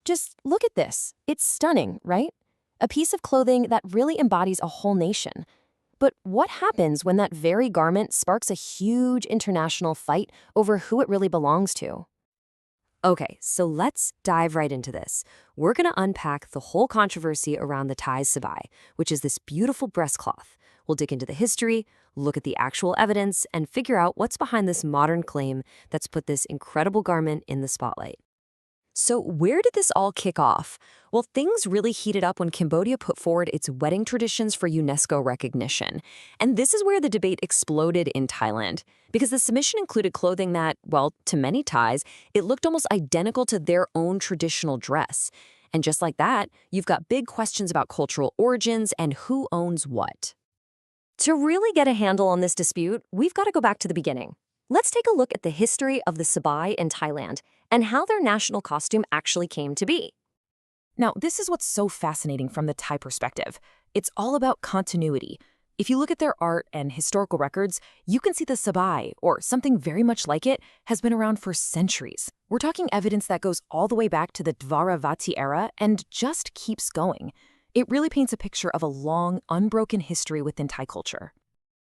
Just look at this. It's stunning, right? A piece of clothing that really embodies a whole nation. But what happens when that very garment sparks a huge international fight over who it really belongs to? Okay, so let's dive right into this. We're going to unpack the whole controversy around the Thai Sabai, which is this beautiful breastcloth. We'll dig into the history, look at the actual evidence, and figure out what's behind this modern claim that's put this incredible garment in the spotlight. So where did this all kick off? Well, things really heated up when Cambodia put forward its wedding traditions for UNESCO recognition. And this is where the debate exploded in Thailand, because the submission included clothing that, well, to many Thais, it looked almost identical to their own traditional dress. And just like that, you've got big questions about cultural origins and who owns what. To really get a handle on this dispute, we've got to go back to the beginning. Let's take a look at the history of the Sabai in Thailand and how their national costume actually came to be. Now, this is what's so fascinating from the Thai perspective. It's all about continuity. If you look at their art and historical records, you can see the Sabai, or something very much like it, has been around for centuries. We're talking evidence that goes all the way back to the Dvaravati era and just keeps going. It really paints a picture of a long, unbroken history within Thai culture.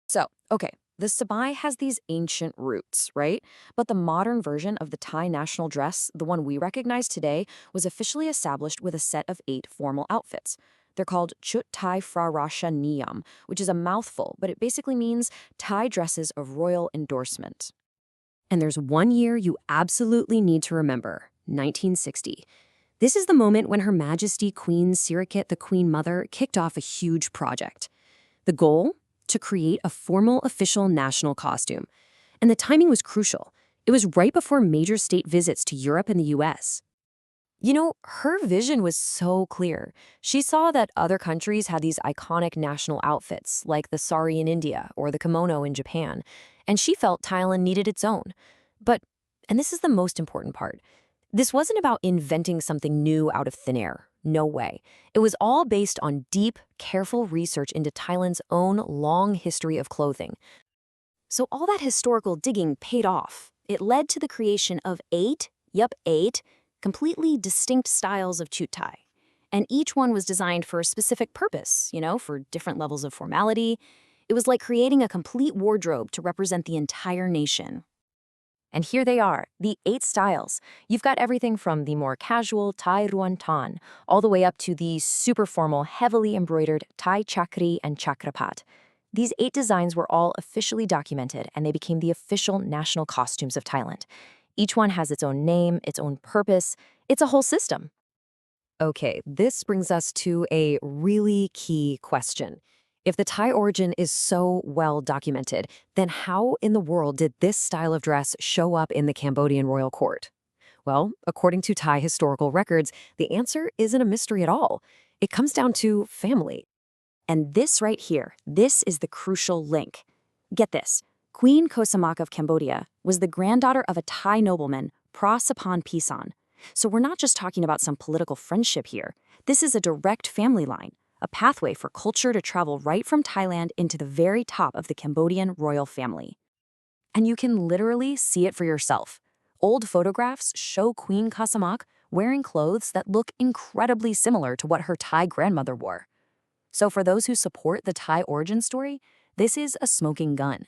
So, okay, the Sabai has these ancient roots, right? But the modern version of the Thai national dress, the one we recognize today, was officially established with a set of 8 formal outfits. They're called Chut Thai Phra Rasha Niyam, which is a mouthful, but it basically means Thai dresses of royal endorsement. And there's one year you absolutely need to remember, 1960. This is the moment when Her Majesty Queen Sirikit, the Queen Mother, kicked off a huge project. The goal? To create a formal official national costume. And the timing was crucial. It was right before major state visits to Europe and the US. You know, her vision was so clear. She saw that other countries had these iconic national outfits, like the sari in India or the kimono in Japan, and she felt Thailand needed its own. But, and this is the most important part, this wasn't about inventing something new out of thin air. No way. It was all based on deep, careful research into Thailand's own long history of clothing. So all that historical digging paid off. It led to the creation of 8, completely distinct styles of Chut Thai. And each one was designed for a specific purpose, for different levels of formality. It was like creating a complete wardrobe to represent the entire nation. And here they are, the 8 styles. You've got everything from the more casual Thai Ruan Tan, all the way up to the super formal, heavily embroidered Thai Chakri and Chakrapat. These 8 designs were all officially documented, and they became the official national costumes of Thailand. Each one has its own name, its own purpose. It's a whole system. Okay, this brings us to a really key question. If the Thai origin is so well documented, then how in the world did this style of dress show up in the Cambodian royal court? Well, according to Thai historical records, the answer isn't a mystery at all. It comes down to family. And this right here, this is the crucial link. Get this. Queen Kosamak of Cambodia was the granddaughter of a Thai nobleman, Pra Sapan Pisan. So we're not just talking about some political friendship here. This is a direct family line. A pathway for culture to travel right from Thailand into the very top of the Cambodian royal family. And you can literally see it for yourself. Old photographs show Queen Kasamak wearing clothes that look incredibly similar to what her Thai grandmother wore. So for those who support the Thai origin story, this is a smoking gun.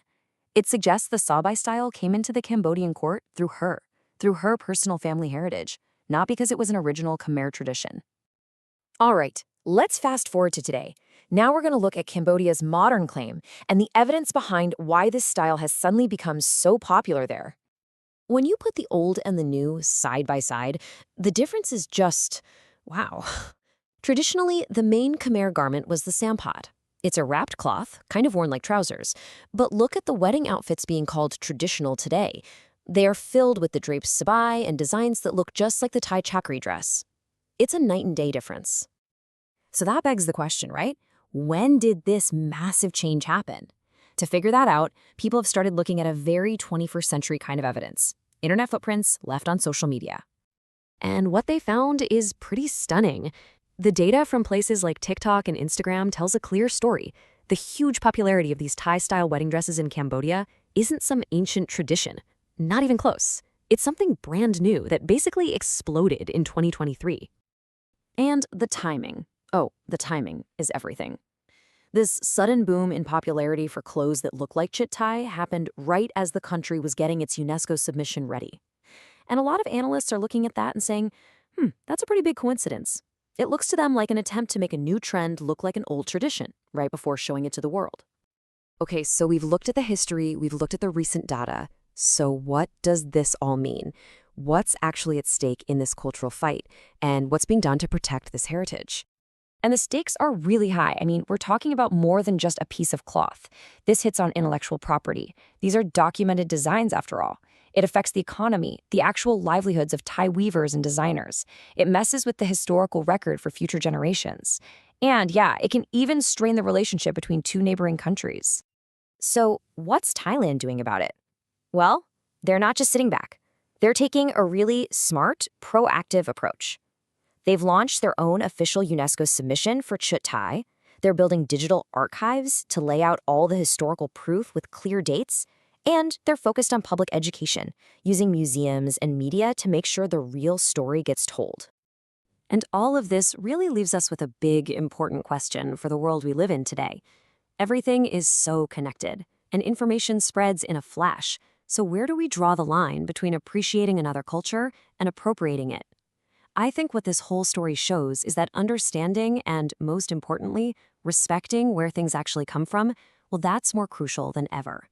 It suggests the Sabai style came into the Cambodian court through her personal family heritage, not because it was an original Khmer tradition. All right. Let's fast forward to today. Now we're going to look at Cambodia's modern claim and the evidence behind why this style has suddenly become so popular there. When you put the old and the new side by side, the difference is just, wow. Traditionally, the main Khmer garment was the sampat. It's a wrapped cloth, kind of worn like trousers. But look at the wedding outfits being called traditional today. They are filled with the draped sabai and designs that look just like the Thai chakri dress. It's a night and day difference. So that begs the question, right? When did this massive change happen? To figure that out, people have started looking at a very 21st century kind of evidence. Internet footprints left on social media. And what they found is pretty stunning. The data from places like TikTok and Instagram tells a clear story. The huge popularity of these Thai-style wedding dresses in Cambodia isn't some ancient tradition. Not even close. It's something brand new that basically exploded in 2023. And the timing. Oh, the timing is everything. This sudden boom in popularity for clothes that look like chit Thai happened right as the country was getting its UNESCO submission ready. And a lot of analysts are looking at that and saying, that's a pretty big coincidence. It looks to them like an attempt to make a new trend look like an old tradition, right before showing it to the world. Okay, so we've looked at the history, we've looked at the recent data. So what does this all mean? What's actually at stake in this cultural fight? And what's being done to protect this heritage? And the stakes are really high. I mean, we're talking about more than just a piece of cloth. This hits on intellectual property. These are documented designs, after all. It affects the economy, the actual livelihoods of Thai weavers and designers. It messes with the historical record for future generations. And yeah, it can even strain the relationship between two neighboring countries. So, what's Thailand doing about it? Well, they're not just sitting back. They're taking a really smart, proactive approach. They've launched their own official UNESCO submission for Chut Thai. They're building digital archives to lay out all the historical proof with clear dates. And they're focused on public education, using museums and media to make sure the real story gets told. And all of this really leaves us with a big, important question for the world we live in today. Everything is so connected, and information spreads in a flash. So where do we draw the line between appreciating another culture and appropriating it? I think what this whole story shows is that understanding and, most importantly, respecting where things actually come from, well, that's more crucial than ever.